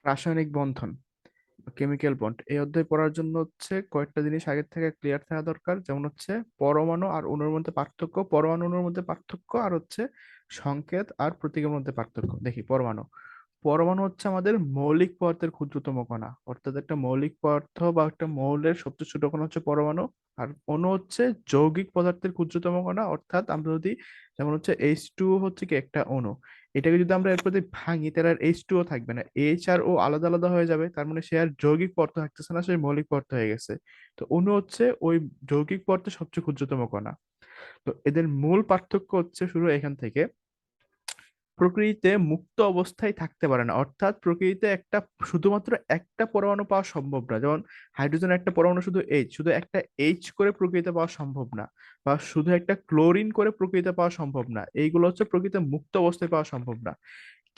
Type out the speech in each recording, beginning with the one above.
রাসায়নিক বন্ধন, chemical bond, এই অধ্যায় পড়ার জন্য কয়েকটা জিনিস আগের থেকে ক্লিয়ার থাকা দরকার। যেমন পরমাণু আর অণুর মধ্যে পার্থক্য, পরমাণু অণুর মধ্যে পার্থক্য, আর সংকেত আর প্রতীকের মধ্যে পার্থক্য। দেখি, পরমাণু। পরমাণু আমাদের মৌলিক পদার্থের ক্ষুদ্রতম কণা, অর্থাৎ একটা মৌলিক পদার্থ বা একটা মৌলের সবচেয়ে ছোট কণা পরমাণু। আর অণু যৌগিক পদার্থের ক্ষুদ্রতম কণা, অর্থাৎ আমরা যদি যেমন H2 কি একটা অণু, এটাকে যদি আমরা এরপর যদি ভাঙি তাহলে আর H2O থাকবে না, এইচ আর ও আলাদা আলাদা হয়ে যাবে, তার মানে সে আর যৌগিক পদার্থ থাকতেছে না, সে মৌলিক পদার্থ হয়ে গেছে। তো অণু ওই যৌগিক পদার্থের সবচেয়ে ক্ষুদ্রতম কণা। তো এদের মূল পার্থক্য শুরু এখান থেকে। প্রকৃতিতে মুক্ত অবস্থায় থাকতে পারে না, অর্থাৎ প্রকৃতিতে শুধুমাত্র একটা পরমাণু পাওয়া সম্ভব না। যেমন হাইড্রোজেন একটা পরমাণু শুধু একটা এইচ করে প্রকৃতিতে পাওয়া সম্ভব না, বা শুধু একটা ক্লোরিন করে প্রকৃতিতে পাওয়া সম্ভব না। এইগুলো প্রকৃতিতে মুক্ত অবস্থায় পাওয়া সম্ভব না।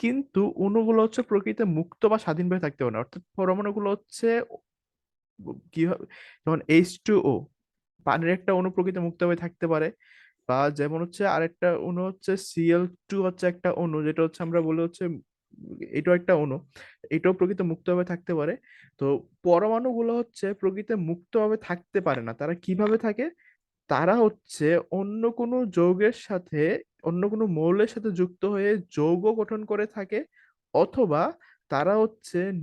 কিন্তু অণুগুলো প্রকৃতিতে মুক্ত বা স্বাধীনভাবে থাকতে পারে না, অর্থাৎ পরমাণুগুলো কিভাবে, যেমন H2O, পানির একটা অণু প্রকৃতিতে মুক্তভাবে থাকতে পারে। বা যেমন আরেকটা অণু Cl2, একটা অণু যেটা আমরা বলে এটাও একটা অণু, এটাও প্রকৃতিতে মুক্তভাবে থাকতে পারে। তো পরমাণুগুলো প্রকৃতিতে মুক্তভাবে থাকতে পারে না। তারা কিভাবে থাকে? তারা অন্য কোনো যৌগের সাথে, অন্য কোনো মৌলের সাথে যুক্ত হয়ে যৌগ গঠন করে থাকে, অথবা তারা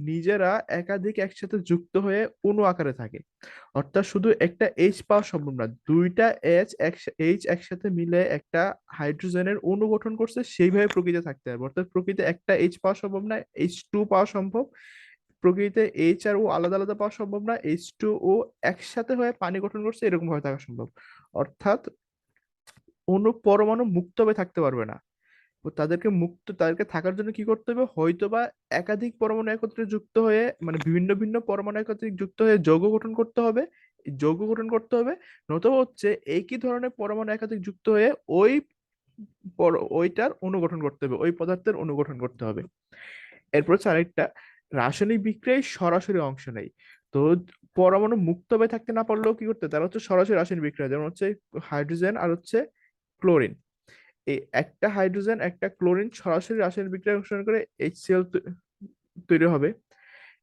নিজেরা একাধিক একসাথে যুক্ত হয়ে অণু আকারে থাকে। অর্থাৎ শুধু একটা এইচ পাওয়া সম্ভব না, দুইটা এইচ একসাথে মিলে একটা হাইড্রোজেনের অণু গঠন করছে, সেইভাবে প্রকৃতিতে থাকতে হবে। অর্থাৎ প্রকৃতিতে একটা এইচ পাওয়া সম্ভব না, H2 পাওয়া সম্ভব। প্রকৃতিতে এইচ আর ও আলাদা আলাদা পাওয়া সম্ভব না, H2O একসাথে হয়ে পানি গঠন করছে, এরকম ভাবে থাকা সম্ভব। অর্থাৎ পরমাণু মুক্তভাবে থাকতে পারবে না। তো তাদেরকে থাকার জন্য কি করতে হবে? হয়তোবা একাধিক পরমাণু একত্রে যুক্ত হয়ে, মানে ভিন্ন ভিন্ন পরমাণু একত্রে যুক্ত হয়ে যৌগ গঠন করতে হবে। এই যৌগ গঠন করতে হবে, নতুবা একই ধরনের পরমাণু একাধিক যুক্ত হয়ে ওইটার অণু গঠন করতে হবে, ওই পদার্থের অণু গঠন করতে হবে। এরপর আরেকটা, রাসায়নিক বিক্রিয়ায় সরাসরি অংশ নেই। তো পরমাণু মুক্তভাবে থাকতে না পারলেও কি করতে, তারা সরাসরি রাসায়নিক বিক্রিয়া, যেমন হাইড্রোজেন আর ক্লোরিন। এই একটা হাইড্রোজেন একটা ক্লোরিন সরাসরি রাসায়নিক বিক্রিয়া অনুসরণ করে HCl তৈরি হবে।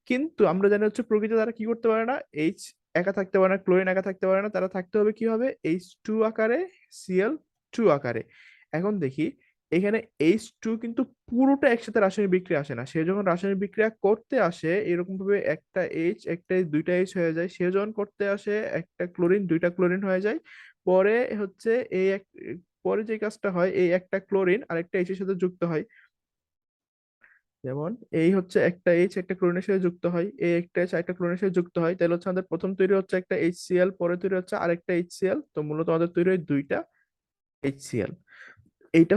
কিন্তু আমরা জানি প্রকৃতিতে তারা কি করতে পারে না, এইচ একা থাকতে পারে না, ক্লোরিন একা থাকতে পারে না, তারা থাকতে হবে কি হবে, H2 আকারে, Cl2 আকারে। এখন দেখি, এখানে H2 কিন্তু পুরোটা একসাথে রাসায়নিক বিক্রিয়া আসে না। সে যখন রাসায়নিক বিক্রিয়া করতে আসে এরকম ভাবে একটা এইচ একটা দুইটা এইচ হয়ে যায়, সে যখন করতে আসে একটা ক্লোরিন দুইটা ক্লোরিন হয়ে যায়। পরে এই পরে যে কাজটা হয়, এই একটা ক্লোরিন আরেকটা এইচ এর সাথে যুক্ত হয়। যেমন এই একটা এইচ একটা ক্লোরিনের সাথে যুক্ত হয়, এই একটা এইচ একটা ক্লোরিনের সাথে যুক্ত হয়, তাহলে আমাদের প্রথম তৈরি একটা HCl, পরে তৈরি আরেকটা HCl। তো মূলত আমাদের তৈরি হয় দুইটা HCl। এইটা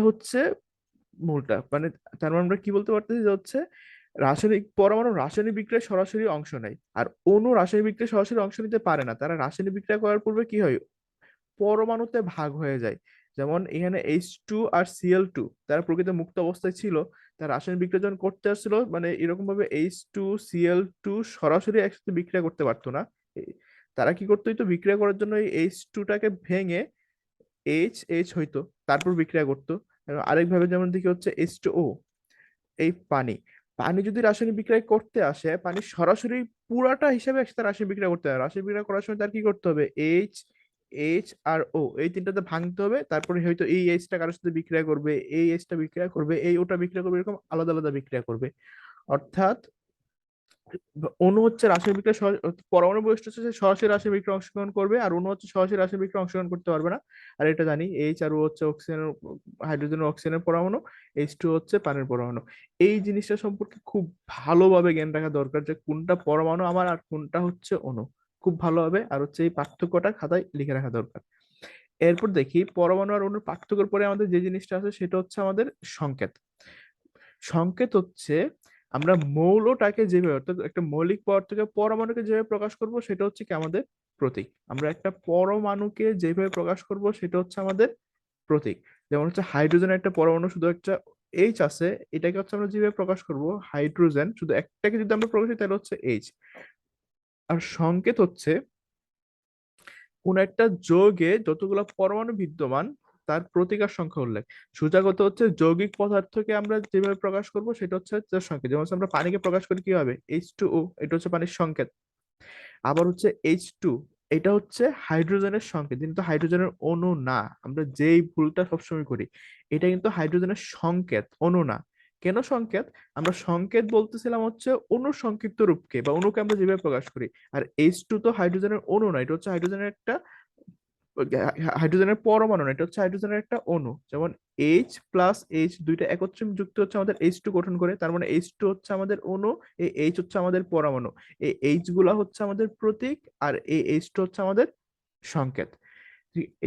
মূলটা, মানে তার মানে আমরা কি বলতে পারতেছি যে রাসায়নিক পরমাণু রাসায়নিক বিক্রিয়ায় সরাসরি অংশ নেয়, আর অণু রাসায়নিক বিক্রিয়ায় সরাসরি অংশ নিতে পারে না। তারা রাসায়নিক বিক্রিয়া করার পূর্বে কি হয়, পরমাণুতে ভাগ হয়ে যায়। যেমন এখানে H2 আর Cl2, তারা প্রকৃত মুক্ত অবস্থায় ছিল। তারা রাসায়নিক বিক্রিয়া যখন করতে আসছিল, মানে এরকম ভাবে H2 Cl2 সরাসরি একসাথে বিক্রিয়া করতে পারতো না। তারা কি করতে হইতো, বিক্রিয়া করার জন্য এই H2টাকে ভেঙে এইচ হইতো, তারপর বিক্রিয়া করতো। এবং আরেকভাবে যেমন দেখি H2O, এই পানি। পানি যদি রাসায়নিক বিক্রিয়া করতে আসে, পানি সরাসরি পুরাটা হিসাবে একসাথে রাসায়নিক বিক্রিয়া করতে হবে। রাসায়নিক বিক্রিয়া করার সময় তার কি করতে হবে, এইচ এইচ আর ও, এই তিনটাতে ভাঙতে হবে। তারপরে হয়তো এই এইচটা কারোর সাথে বিক্রিয়া করবে, এই এইচটা বিক্রিয়া করবে, এই ওটা বিক্রিয়া করবে, এরকম আলাদা আলাদা বিক্রিয়া করবে। অর্থাৎ অণু রাসায়নিক বিক্রিয়া পরমাণু বৈশিষ্ট্য সরাসরি রাসায়নিক বিক্রিয়া অংশগ্রহণ করবে, আর অণু সরাসরি রাসায়নিক বিক্রিয়া অংশগ্রহণ করতে পারবে না। আর এটা জানি, এইচ আর ও অক্সিজেনের, হাইড্রোজেন অক্সিজেনের পরমাণু, H2 পানির পরমাণু। এই জিনিসটা সম্পর্কে খুব ভালোভাবে জ্ঞান রাখা দরকার, যে কোনটা পরমাণু আমার আর কোনটা অণু, খুব ভালোভাবে। আর এই পার্থক্যটা খাতায় লিখে রাখা দরকার। এরপর দেখি, পরমাণু আর অণুর পার্থক্যের পরে আমাদের যে জিনিসটা আছে সেটা আমাদের সংকেত। সংকেত আমরা মৌলটাকে যেভাবে, অর্থাৎ একটা মৌলিক পদার্থকে পরমাণুকে যেভাবে প্রকাশ করব সেটা কি আমাদের প্রতীক। আমরা একটা পরমাণুকে যেভাবে প্রকাশ করব সেটা আমাদের প্রতীক। যেমন হাইড্রোজেনের একটা পরমাণু শুধু একটা এইচ আছে, এটাকে আমরা যেভাবে প্রকাশ করব, হাইড্রোজেন শুধু একটাকে যদি আমরা প্রকাশ করি তাহলে এইচ। আর সংকেত কোন একটা যৌগে যতগুলো পরমাণু বিদ্যমান, তার প্রতিকার সংখ্যা উল্লেখ। সূচকগত হচ্ছে যৌগিক পদার্থকে আমরা যেভাবে প্রকাশ করব সেটা হচ্ছে তার সংকেত। যেমন হচ্ছে আমরা পানিকে প্রকাশ করি কিভাবে, H2O, এটা হচ্ছে পানির সংকেত। আবার হচ্ছে H2, এটা হচ্ছে হাইড্রোজেনের সংকেত, কিন্তু হাইড্রোজেনের অণু না। আমরা যেই ভুলটা সবসময় করি, এটা কিন্তু হাইড্রোজেনের সংকেত, অণু না। কেন সংকেত? আমরা সংকেত বলতেছিলাম হচ্ছে অণুর সংক্ষিপ্ত রূপকে বা অণুকে আমরা যেভাবে প্রকাশ করি। আর H2 তো হাইড্রোজেনের অণু না, এটা হচ্ছে হাইড্রোজেনের একটা হাইড্রোজেনের পরমাণু না, এটা হচ্ছে হাইড্রোজেনের একটা অণু। যেমন H+H দুইটা একত্রে যুক্ত হচ্ছে আমাদের H2 গঠন করে, তার মানে H2 হচ্ছে আমাদের অণু, এই H হচ্ছে আমাদের পরমাণু। এই H গুলা হচ্ছে আমাদের প্রতীক, আর এই H2 হচ্ছে আমাদের সংকেত।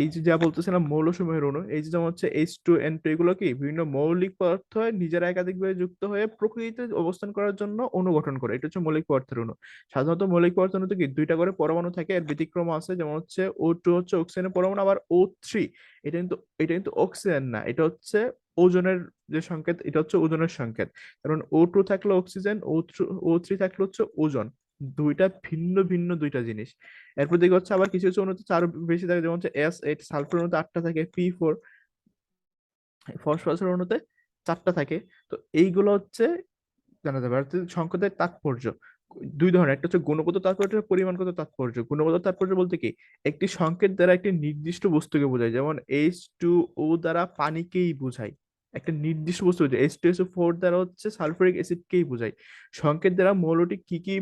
এই যে যা বলতেছিলাম মৌলসমূহের অণু, এই যে যেমন হচ্ছে H2N2, এগুলো কি বিভিন্ন মৌলিক পদার্থ নিজেরা একাধিকভাবে যুক্ত হয়ে প্রকৃতিতে অবস্থান করার জন্য অণু গঠন করে, এটা হচ্ছে মৌলিক পদার্থের অণু। সাধারণত মৌলিক পদার্থের অণুতে কি দুইটা করে পরমাণু থাকে, এর ব্যতিক্রম আছে, যেমন হচ্ছে O2 হচ্ছে অক্সিজেনের পরমাণু, আবার O3 এটা কিন্তু অক্সিজেন না, এটা হচ্ছে ওজনের যে সংকেত, এটা হচ্ছে ওজনের সংকেত। কারণ O2 থাকলে অক্সিজেন, O3 থাকলে হচ্ছে ওজন। দুইটা ভিন্ন ভিন্ন দুইটা জিনিস। এরপর দিকে হচ্ছে আবার কিছু কিছু অণুতে আরো বেশি থাকে, যেমন হচ্ছে S8, সালফার অণুতে 8টা থাকে, P4, ফসফরাসের অণুতে 4টা থাকে। তো এইগুলো হচ্ছে জানা যাবে। আর হচ্ছে সংকেতের তাৎপর্য দুই ধরনের, একটা হচ্ছে গুণগত তাৎপর্য, পরিমাণগত তাৎপর্য। গুণগত তাৎপর্য বলতে কি, একটি সংকেত দ্বারা একটি নির্দিষ্ট বস্তুকে বোঝায়, যেমন H2O দ্বারা পানিকেই বোঝায়, একটা নির্দিষ্ট বস্তু বোঝায়। H2SO4 দ্বারা হচ্ছে সালফিউরিক অ্যাসিডকেই বোঝায়। সংকেত দ্বারা মৌলটি কি কি,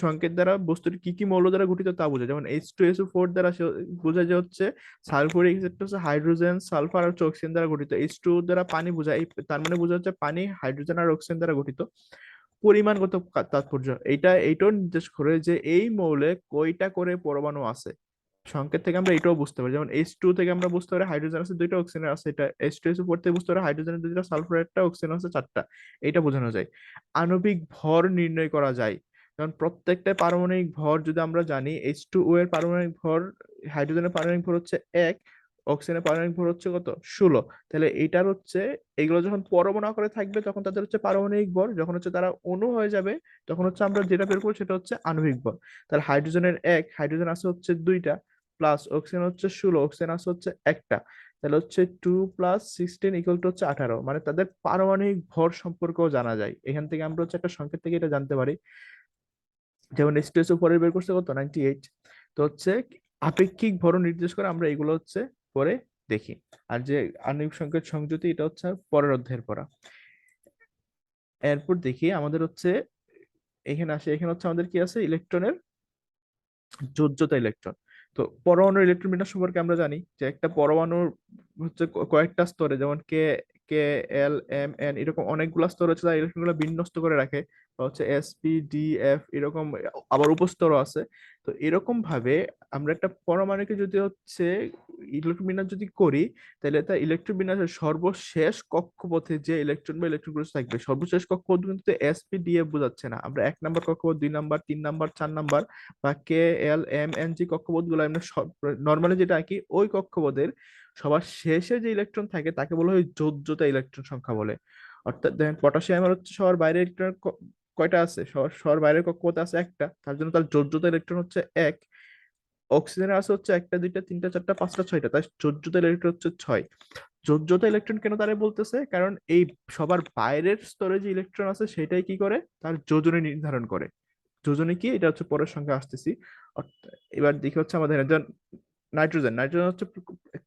সংকেত দ্বারা বস্তুটি কি কি মৌল দ্বারা গঠিত তা বোঝায়। যেমন H2SO4 দ্বারা বোঝায় যে হচ্ছে সালফিউরিক অ্যাসিডটা হচ্ছে হাইড্রোজেন, সালফার আর হচ্ছে অক্সিজেন দ্বারা গঠিত। H2O দ্বারা পানি বোঝায়, তার মানে বোঝা হচ্ছে পানি হাইড্রোজেন আর অক্সিজেন দ্বারা গঠিত। পরিমাণগত তাৎপর্য, এইটাও নির্দেশ করে যে এই মৌলে কয়টা করে পরমাণু আছে। সংকেত থেকে আমরা এটাও বুঝতে পারি, যেমন H2 থেকে আমরা বুঝতে পারি হাইড্রোজেন আছে দুইটা, অক্সিজেন আছে এটা। H2SO4 থেকে বুঝতে পারি হাইড্রোজেনের দুইটা, সালফার একটা, অক্সিজেন আছে 4টা। এটা বোঝানো যায়। আণবিক ভর নির্ণয় করা যায়, কারণ প্রত্যেকটা পারমাণবিক ভর যদি আমরা জানি, H2O এর পারমাণবিক ভর, হাইড্রোজেনের পারমাণবিক ভর হচ্ছে 1, অক্সিজেনের পারমাণবিক ভর হচ্ছে কত, 16। তাহলে এইটার হচ্ছে, এগুলো যখন পরমাণু আকারে থাকবে তখন তাদের হচ্ছে পারমাণবিক ভর, যখন হচ্ছে তারা অণু হয়ে যাবে তখন হচ্ছে আমরা যেটা বের করবো সেটা হচ্ছে আণবিক ভর। তাহলে হাইড্রোজেনের 1, হাইড্রোজেন আছে হচ্ছে 2টা, প্লাস অক্সিজেন হচ্ছে 16, অক্সিজেন আছে হচ্ছে একটা। তাহলে হচ্ছে 2 + 16 = হচ্ছে 18, মানে তাদের পারমাণবিক ভর সম্পর্কেও জানা যায়। এখান থেকে আমরা হচ্ছে একটা সংকেত থেকে এটা জানতে পারি। যেমন H2SO4 বের করছে কত, 98। তো হচ্ছে আপেক্ষিক ভর নির্দেশ করে, আমরা এগুলো হচ্ছে পরে দেখি। আর যে আণবিক সংকেত সংযুতি, এটা হচ্ছে পরের অধ্যায়ের পড়া। এরপর দেখি আমাদের হচ্ছে এখানে আসে, এখানে হচ্ছে আমাদের কি আছে, ইলেকট্রনের যোজ্যতা ইলেকট্রন। তো পরমাণুর ইলেকট্রন বিন্যাস সম্পর্কে আমরা জানি যে একটা পরমাণুর হচ্ছে কয়েকটা স্তরে, যেমন কে কে এল এম এন, এরকম অনেকগুলা স্তর হচ্ছে, তারা ইলেকট্রন গুলো বিন্যস্ত করে রাখে, বা হচ্ছে S P D F এরকম, আবার উপস্তরও আছে। তো এরকম ভাবে আমরা একটা পরমাণুকে যদি হচ্ছে ইলেকট্রন বিন্যাস যদি করি, তাহলে তার ইলেকট্রন বিন্যাসের সর্বশেষ কক্ষপথে যে ইলেকট্রন বা ইলেকট্রন গুলো থাকবে, সর্বশেষ কক্ষপথ কিন্তু S P D F বোঝাচ্ছে না, আমরা 1 নাম্বার কক্ষপথ, 2 নাম্বার, 3 নাম্বার, 4 নাম্বার বা K L M N যে কক্ষপথ গুলো আমরা নর্মালি যেটা আঁকি, ওই কক্ষপথের সবার শেষে যে ইলেকট্রন থাকে তাকে বলা হয় যোজ্যতা ইলেকট্রন সংখ্যা বলে। অর্থাৎ দেখেন পটাশিয়ামের হচ্ছে সবার বাইরে ইলেকট্রন কয়টা আছে, সবার বাইরের কক্ষপথ আছে একটা, তার জন্য তার যোজ্যতা ইলেকট্রন হচ্ছে 1। অক্সিজেনের আছে হচ্ছে 1টা, 2টা, 3টা, 4টা, 5টা, 6টা, তাই যোজ্যতা ইলেকট্রন হচ্ছে 6। যোজ্যতা ইলেকট্রন কেন তারা বলতেছে, কারণ এই সবার বাইরের স্তরে যে ইলেকট্রন আছে সেটাই কি করে, তার যোজনী নির্ধারণ করে। যোজনী কি, এটা হচ্ছে পরের সঙ্গে আসতেছি। এবার দেখি হচ্ছে আমাদের একজন নাইট্রোজেন। নাইট্রোজেন হচ্ছে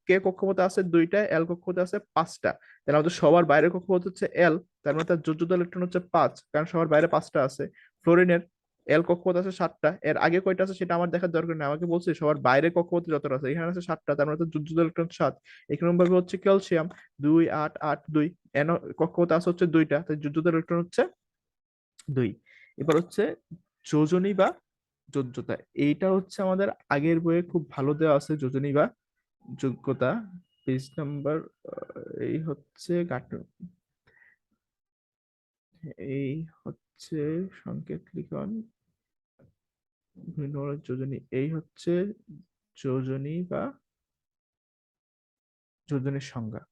কে কক্ষপথে আছে 2টা, এল কক্ষপথে আছে 5টা। তাহলে আমাদের সবার বাইরের কক্ষপথ হচ্ছে এল, তার মানে তার যোজ্যতা ইলেকট্রন হচ্ছে 5, কারণ সবার বাইরে 5টা আছে। ফ্লোরিনের এল কক্ষপথ আছে 7টা, এর আগে কয়টা আছে সেটা আমার দেখার দরকার নেই, আমাকে বলছে সবার বাইরে কক্ষপথে যতটা আছে, এখানে আছে 7টা, তার মানে তার যোজ্যতা ইলেকট্রন 7। এরকম ভাবে হচ্ছে ক্যালসিয়াম 2 8 8 2, এন কক্ষপথে আছে হচ্ছে 2টা, তাই যোজ্যতা ইলেকট্রন হচ্ছে 2। এবার হচ্ছে যোজনী বা যোগ্যতা, এইটা হচ্ছে আমাদের আগের বইয়ে খুব ভালো দেওয়া আছে, যোজনী বা যোগ্যতা, পেজ নাম্বার, এই হচ্ছে এই হচ্ছে সংকেত লিখন, বিভিন্ন ধরনের যোজনী, এই হচ্ছে যোজনী বা যোজনীর সংজ্ঞা।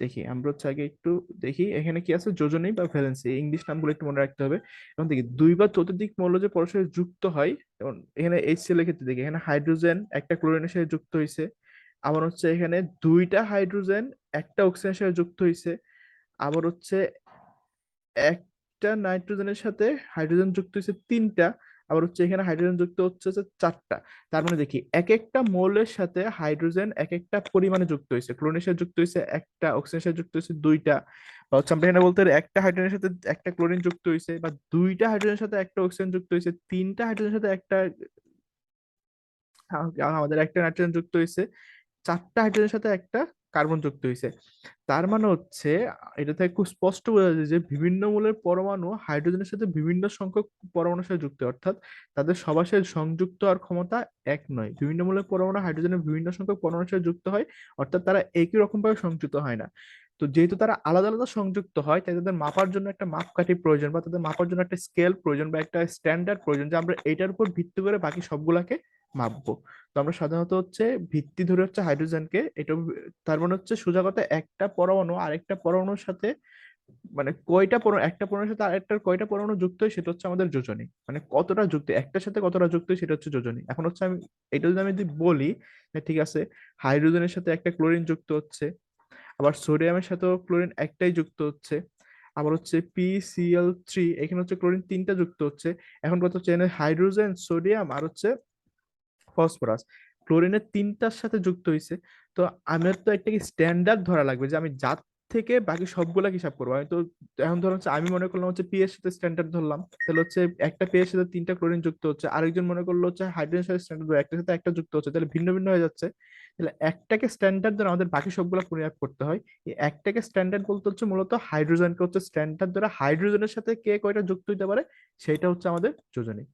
দেখি আমরা হচ্ছে আগে একটু দেখি এখানে কি আছে, যোজনী বা ভ্যালেন্সি, ইংলিশ নামগুলো একটু মনে রাখতে হবে। এখন দেখি দুই বা ততোধিক মৌল যে পরস্পর যুক্ত হয়, যেমন এখানে HCl এর ক্ষেত্রে দেখি, এখানে হাইড্রোজেন একটা ক্লোরিনের সাথে যুক্ত হয়েছে, আবার হচ্ছে এখানে দুইটা হাইড্রোজেন একটা অক্সিজেনের সাথে যুক্ত হয়েছে, আবার হচ্ছে একটা নাইট্রোজেনের সাথে হাইড্রোজেন যুক্ত হয়েছে তিনটা, আবার হচ্ছে এখানে হাইড্রোজেন যুক্ত হচ্ছে চারটা। তার মানে দেখি এক একটা মৌলের সাথে হাইড্রোজেন এক একটা পরিমাণে যুক্ত হয়েছে, ক্লোরিনের সাথে যুক্ত হয়েছে একটা, অক্সিজেনের সাথে যুক্ত হয়েছে দুইটা, বা হচ্ছে আমরা এখানে বলতে পারি একটা হাইড্রোজেনের সাথে একটা ক্লোরিন যুক্ত হয়েছে, বা দুইটা হাইড্রোজেনের সাথে একটা অক্সিজেন যুক্ত হয়েছে, তিনটা হাইড্রোজেনের সাথে একটা আমাদের একটা নাইট্রোজেন যুক্ত হয়েছে, চারটা হাইড্রোজেনের সাথে একটা কার্বন যুক্ত হয়েছে। তার মানে হচ্ছে এটা থেকে খুব স্পষ্ট বোঝা যায় যে বিভিন্ন মৌলের পরমাণু হাইড্রোজেনের সাথে বিভিন্ন সংখ্যক পরমাণুর সাথে যুক্ত, অর্থাৎ তাদের সবার সাথে সংযুক্ত হওয়ার ক্ষমতা এক নয়। বিভিন্ন মৌলের পরমাণু হাইড্রোজেনের বিভিন্ন সংখ্যক পরমাণুর সাথে যুক্ত হয়, অর্থাৎ তারা একই রকম ভাবে সংযুক্ত হয় না। তো যেহেতু তারা আলাদা আলাদা সংযুক্ত হয়, তাই তাদের মাপার জন্য একটা মাপকাঠি প্রয়োজন, বা তাদের মাপার জন্য একটা স্কেল প্রয়োজন, বা একটা স্ট্যান্ডার্ড প্রয়োজন, যে আমরা এটার উপর ভিত্তি করে বাকি সবগুলাকে মাপবো। তো আমরা সাধারণত হচ্ছে ভিত্তি ধরে হচ্ছে হাইড্রোজেনকে এটা, তার মানে হচ্ছে সোজা কথা একটা পরমাণু আরেকটা পরমাণুর সাথে মানে কয়টা পরমাণু, একটা পরমাণুর সাথে আরেকটার কয়টা পরমাণু যুক্ত হয় সেটা হচ্ছে আমাদের যোজনী। মানে কতটা যুক্ত, একটার সাথে কতটা যুক্ত হয় সেটা হচ্ছে যোজনী। এখন হচ্ছে আমি এটা যদি আমি যদি বলি যে ঠিক আছে হাইড্রোজেনের সাথে একটা ক্লোরিন যুক্ত হচ্ছে, আবার সোডিয়ামের সাথেও ক্লোরিন একটাই যুক্ত হচ্ছে, আবার হচ্ছে PCl3 এখানে হচ্ছে ক্লোরিন তিনটা যুক্ত হচ্ছে। এখন কথা হচ্ছে এখানে হাইড্রোজেন, সোডিয়াম আর হচ্ছে ফসফরাস ক্লোরিনের তিনটার সাথে যুক্ত হয়েছে। তো আমার তো একটা কি স্ট্যান্ডার্ড ধরা লাগবে যে আমি যার থেকে বাকি সবগুলা হিসাব করবো। আমি তো এখন ধরো হচ্ছে আমি মনে করলাম হচ্ছে পি এর সাথে স্ট্যান্ডার্ড ধরলাম, তাহলে হচ্ছে একটা পি এর সাথে তিনটা ক্লোরিন যুক্ত হচ্ছে, আরেকজন মনে করলো হচ্ছে হাইড্রোজেন সাথে স্ট্যান্ডার্ড একটার সাথে একটা যুক্ত হচ্ছে, তাহলে ভিন্ন ভিন্ন হয়ে যাচ্ছে। তাহলে একটাকে স্ট্যান্ডার্ড ধরে আমাদের বাকি সবগুলা পরিমাপ করতে হয়। এই একটাকে স্ট্যান্ডার্ড বলতে হচ্ছে মূলত হাইড্রোজেনকে হচ্ছে স্ট্যান্ডার্ড ধরে হাইড্রোজেনের সাথে কে কয়টা যুক্ত হইতে পারে সেটা হচ্ছে আমাদের যোজনী।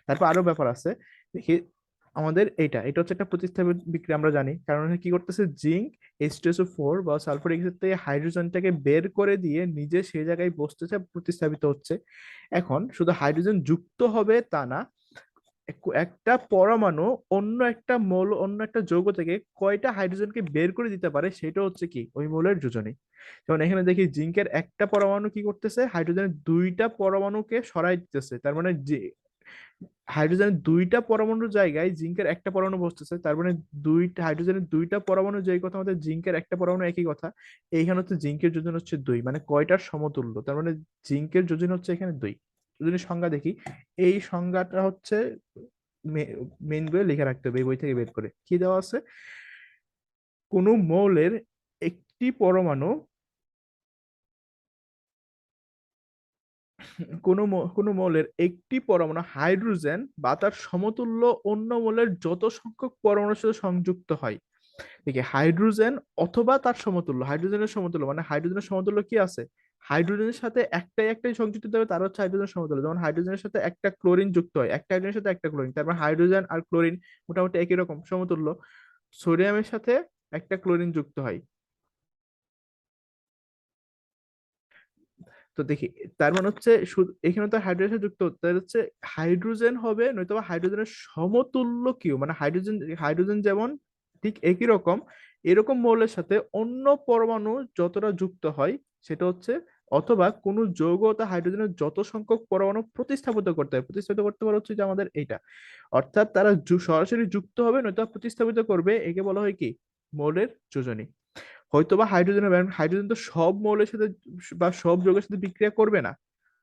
তারপর আরো ব্যাপার আছে, দেখি আমাদের এটা হচ্ছে একটা প্রতিস্থাপিত বিক্রিয়া আমরা জানি, কারণ কি করতেছে জিঙ্ক H2SO4 বা সালফারিক অ্যাসিড থেকে হাইড্রোজেনটাকে বের করে দিয়ে নিজে সেই জায়গায় বসতেছে, প্রতিস্থাপিত হচ্ছে। এখন শুধু হাইড্রোজেন যুক্ত হবে তা না, একটা পরমাণু অন্য একটা মৌল অন্য একটা যৌগ থেকে কয়টা হাইড্রোজেনকে বের করে দিতে পারে সেটা হচ্ছে কি ওই মৌলের যোজনী। যেমন এখানে দেখি জিঙ্কের একটা পরমাণু কি করতেছে, হাইড্রোজেনের দুইটা পরমাণুকে সরাই দিতেছে, তার মানে হাইড্রোজেনের দুইটা পরমাণুর জায়গায় জিঙ্কের একটা পরমাণু বসতেছে, তার মানে দুইটা হাইড্রোজেনের দুইটা পরমাণু যেই কথা আমাদের জিঙ্কের একটা পরমাণু একই কথা। এইখানে হচ্ছে জিঙ্কের যোজন হচ্ছে দুই, মানে কয়টার সমতুল্য, তার মানে জিঙ্কের যোজন হচ্ছে এখানে দুই। যদি সংজ্ঞা দেখি, এই সংজ্ঞাটা হচ্ছে মেইন বইয়ে লিখে রাখতে হবে, এই বই থেকে বের করে কি দেওয়া আছে, কোনো মৌলের একটি পরমাণু, কোনো মৌলের একটি পরমাণু হাইড্রোজেন বা তার সমতুল্য অন্য মৌলের যত সংখ্যক পরমাণুর সাথে সংযুক্ত হয়। দেখি হাইড্রোজেন অথবা তার সমতুল্য, হাইড্রোজেনের সমতুল্য মানে হাইড্রোজেনের সমতুল্য কি আছে, হাইড্রোজেনের সাথে একটাই সংযুক্ত হতে হবে, তার হচ্ছে হাইড্রোজেনের সমতুল্য। যেমন হাইড্রোজেনের সাথে একটা ক্লোরিন যুক্ত হয়, একটা হাইড্রোজেনের সাথে একটা ক্লোরিন, তারপর হাইড্রোজেন আর ক্লোরিন মোটামুটি একই রকম সমতুল্য। সোডিয়ামের সাথে একটা ক্লোরিন যুক্ত হয়, তো দেখি তার মানে হচ্ছে শুধু এখানে তো হাইড্রোজেন যুক্ত তাহলে হচ্ছে হাইড্রোজেন হবে, নয়তো হাইড্রোজেনের সমতুল্য কিউ, মানে হাইড্রোজেন হাইড্রোজেন যেমন ঠিক একই রকম এরকম মৌলের সাথে অন্য পরমাণু যতটা যুক্ত হয় সেটা হচ্ছে, অথবা কোনো যৌগ তা হাইড্রোজেনের যত সংখ্যক পরমাণু প্রতিস্থাপিত করতে হয়, প্রতিস্থাপিত করতে পারে হচ্ছে যে আমাদের এইটা, অর্থাৎ তারা সরাসরি যুক্ত হবে নয়তো প্রতিস্থাপিত করবে, একে বলা হয় কি মৌলের যোজনী। হয়তোবা হাইড্রোজেনের ব্যান্ড, হাইড্রোজেন তো সব মৌলের সাথে বা সব যৌগের সাথে বিক্রিয়া করবে না,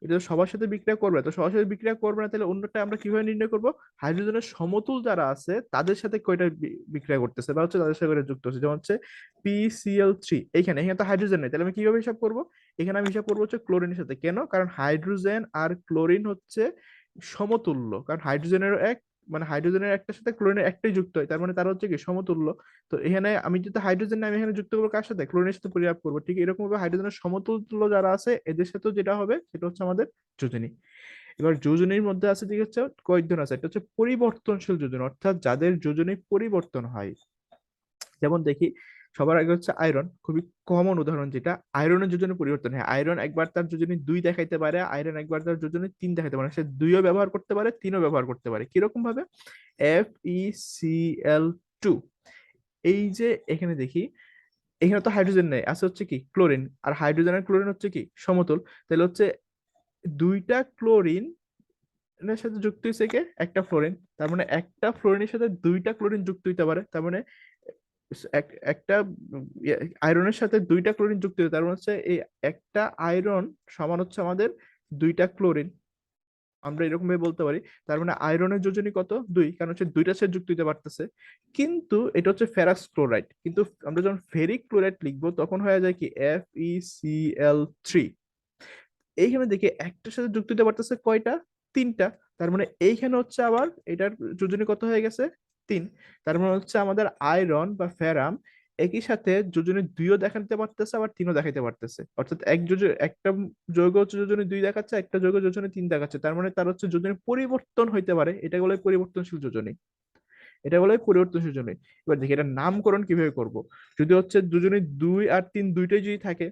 এটা তো সবার সাথে বিক্রিয়া করবে, তো সবার সাথে বিক্রিয়া করবে না, তাহলে অন্যটা আমরা কিভাবে নির্ণয় করব, হাইড্রোজেনের সমতুল যারা আছে তাদের সাথে কয়টা বিক্রিয়া করতেছে বা হচ্ছে তাদের সাথে কয়টা যুক্ত হচ্ছে, যেমন হচ্ছে PCl3, এখানে এখানে তো হাইড্রোজেন নেই, তাহলে আমি কিভাবে হিসাব করব, এখানে আমি হিসাব করবো হচ্ছে ক্লোরিনের সাথে। কেন, কারণ হাইড্রোজেন আর ক্লোরিন হচ্ছে সমতুল্য, কারণ হাইড্রোজেনের এক মানে হাইড্রোজেনের একটার সাথে ক্লোরিনের একটাই যুক্ত হয়, তার মানে তারা হচ্ছে কি সমতুল্য। তো এখানে আমি যদি হাইড্রোজেন আমি এখানে যুক্ত করবো কার সাথে, ক্লোরিনের সাথে পরিমাপ করবো, ঠিক এরকম ভাবে হাইড্রোজেনের সমতুল্য যারা আছে এদের সাথেও যেটা হবে সেটা হচ্ছে আমাদের যোজনী। এবার যোজনীর মধ্যে আছে ঠিক হচ্ছে কয়েক ধরনের আছে, একটা হচ্ছে পরিবর্তনশীল যোজনী, অর্থাৎ যাদের যোজনী পরিবর্তন হয়। যেমন দেখি সবার আগে হচ্ছে আয়রন, খুবই কমন উদাহরণ, যেটা আয়রনের যোজনী পরিবর্তন হয়, আয়রন একবার তার যোজনী দুই দেখাইতে পারে, আয়রন একবার তার যোজনী তিন দেখাইতে পারে, সে দুইও ব্যবহার করতে পারে তিনও ব্যবহার করতে পারে। কিরকম ভাবে, FeCl2, এই যে এখানে দেখি এখানে তো হাইড্রোজেন নেই, আছে হচ্ছে কি ক্লোরিন, আর হাইড্রোজেন আর ক্লোরিন হচ্ছে কি সমতুল, তাহলে হচ্ছে দুইটা ক্লোরিন এর সাথে যুক্ত হয়েছে কে একটা ফ্লোরিন, তার মানে একটা ফ্লোরিনের সাথে দুইটা ক্লোরিন যুক্ত হইতে পারে, তার মানে একটা আয়রনের সাথে দুইটা ক্লোরিন যুক্ত হয়েছে, তার মানে হচ্ছে এই একটা আয়রন সমান হচ্ছে আমাদের দুইটা ক্লোরিন, আমরা এরকম ভাবে বলতে পারি। তার মানে আয়রনের যোজনী কত? দুই, কারণ হচ্ছে দুইটা সাথে যুক্ত হতে পারতেছে। কিন্তু এটা হচ্ছে ফেরাস ক্লোরাইড, কিন্তু আমরা যখন ফেরিক ক্লোরাইড লিখবো তখন হয়ে যায় কি FeCl3। এইখানে দেখি একটার সাথে যুক্ত হতে পারতেছে কয়টা? তিনটা। তার মানে এইখানে হচ্ছে আবার এটার যোজনী কত হয়ে গেছে? তিন। তার মানে হচ্ছে আমাদের আয়রন বা ফেরাম একই সাথে যোজনী দুইও দেখাতে পারতেছে, আবার তিনও দেখাতে পারতেছে। অর্থাৎ একটা যৌগ হচ্ছে যোজনী দুই দেখাচ্ছে, একটা যৌগ যোজনী তিন দেখাচ্ছে, তার মানে তার হচ্ছে যোজনী পরিবর্তন হইতে পারে, এটা বলে পরিবর্তনশীল যোজনী। এটা বলে পরিবর্তনশীল যোজনী। এবার দেখি এটা নামকরণ কিভাবে করব। যদি হচ্ছে যোজনী দুই আর তিন দুইটাই যদি থাকে,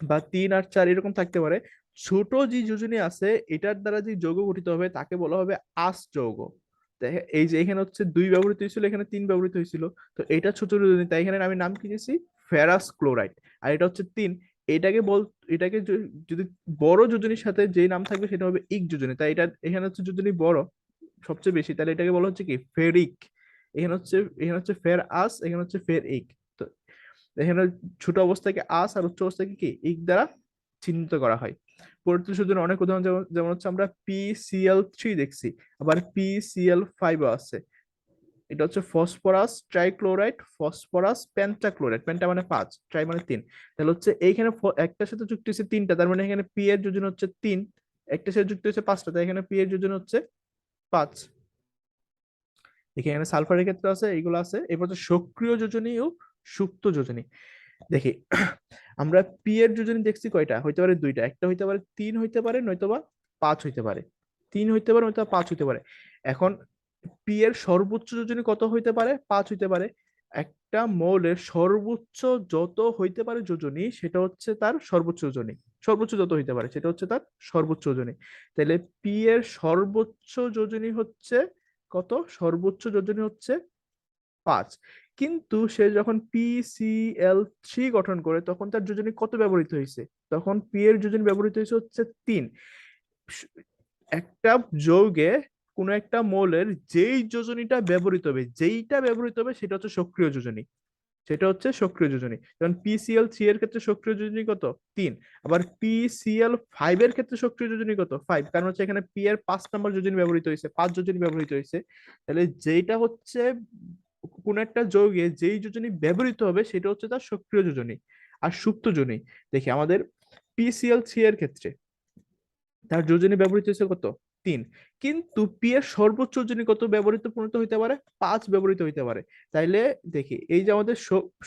বা তিন আর চার এরকম থাকতে পারে, ছোট যে যোজনী আছে এটার দ্বারা যে যৌগ গঠিত হবে তাকে বলা হবে আস যৌগ। এই যে এখানে হচ্ছে দুই ব্যবহৃত হয়েছিল, এখানে তিন ব্যবহৃত হয়েছিল, তো এটা ছোট যোজনী, তাই এখানে আমি নাম কি দিয়েছি? Ferrous chloride. আর এটা হচ্ছে তিন। এটাকে বল, এটাকে যদি বড় যোজনীর সাথে যে নাম থাকবে সেটা হবে ইক যোজনী, তাই এটা এখানে হচ্ছে যোজনী বড় সবচেয়ে বেশি, তাহলে এটাকে বলা হচ্ছে কি ফেরিক। এখানে হচ্ছে ফের আস, এখানে হচ্ছে ফের ইক। তো এখানে ছোট অবস্থাকে আস আর উচ্চ অবস্থাকে কি ইক দ্বারা চিহ্নিত করা হয়। পরিবর্তন সূচনা অনেক উদাহরণ, যেমন যেমন হচ্ছে আমরা PCl3 দেখছি, আবার PCl5 আছে। এটা হচ্ছে phosphorus trichloride, phosphorus pentachloride, penta মানে পাঁচ, ট্রাই মানে তিন। তাহলে হচ্ছে এইখানে একটার সাথে যুক্ত হচ্ছে তিনটা, তার মানে এখানে পি এর যোজন হচ্ছে তিন। একটার সাথে যুক্ত হচ্ছে পাঁচটা, তাই এখানে পি এর যোজন হচ্ছে পাঁচ। দেখি এখানে সালফারের ক্ষেত্রে আছে, এইগুলো আছে। এরপর হচ্ছে সক্রিয় যোজনী ও সুপ্ত যোজনী। দেখি আমরা পি এর যোজনী দেখছি কয়টা? হইতে পারে দুইটা, একটা হইতে পারে তিন হইতে পারে, নয়তোবা পাঁচ হইতে পারে। তিন হইতে পারে নয়তো পাঁচ হইতে পারে। এখন পি এর সর্বোচ্চ যোজনী কত হইতে পারে? পাঁচ হইতে পারে। একটা মৌলের সর্বোচ্চ যত হইতে পারে যোজনী সেটা হচ্ছে তার সর্বোচ্চ যোজনী। সর্বোচ্চ যত হইতে পারে সেটা হচ্ছে তার সর্বোচ্চ যোজনী। তাহলে পি এর সর্বোচ্চ যোজনী হচ্ছে কত? সর্বোচ্চ যোজনী হচ্ছে পাঁচ। কিন্তু সে যখন PCl3 গঠন করে তখন তার যোজনী কত ব্যবহৃত হয়েছে? তখন পি এর যোজনী ব্যবহৃত হয়েছে হচ্ছে তিন। একটা যৌগে কোন একটা মৌলের যেই যোজনীটা ব্যবহৃত হবে, যেইটা ব্যবহৃত হবে সেটা হচ্ছে সক্রিয় যোজনী। সেটা হচ্ছে সক্রিয় যোজনী। যেমন PCl3 এর ক্ষেত্রে সক্রিয় যোজনী কত? তিন। আবার PCl5 এর ক্ষেত্রে সক্রিয় যোজনী কত? ফাইভ, কারণ হচ্ছে এখানে পি এর 5 নম্বর যোজনী ব্যবহৃত হয়েছে, পাঁচ যোজনী ব্যবহৃত হয়েছে। তাহলে যেটা হচ্ছে কোন একটা যৌগে যেই যোজনী ব্যবহৃত হবে সেটা হচ্ছে তার সক্রিয় যোজনী। আর সুপ্ত যোজনী, দেখি আমাদের PCl3 এর ক্ষেত্রে তার যোজনী ব্যবহৃত হয়েছে কত? তিন। কিন্তু পি এর সর্বোচ্চ যোজনী কত ব্যবহৃত পরিণত হইতে পারে? পাঁচ ব্যবহৃত হইতে পারে। তাইলে দেখি এই যে আমাদের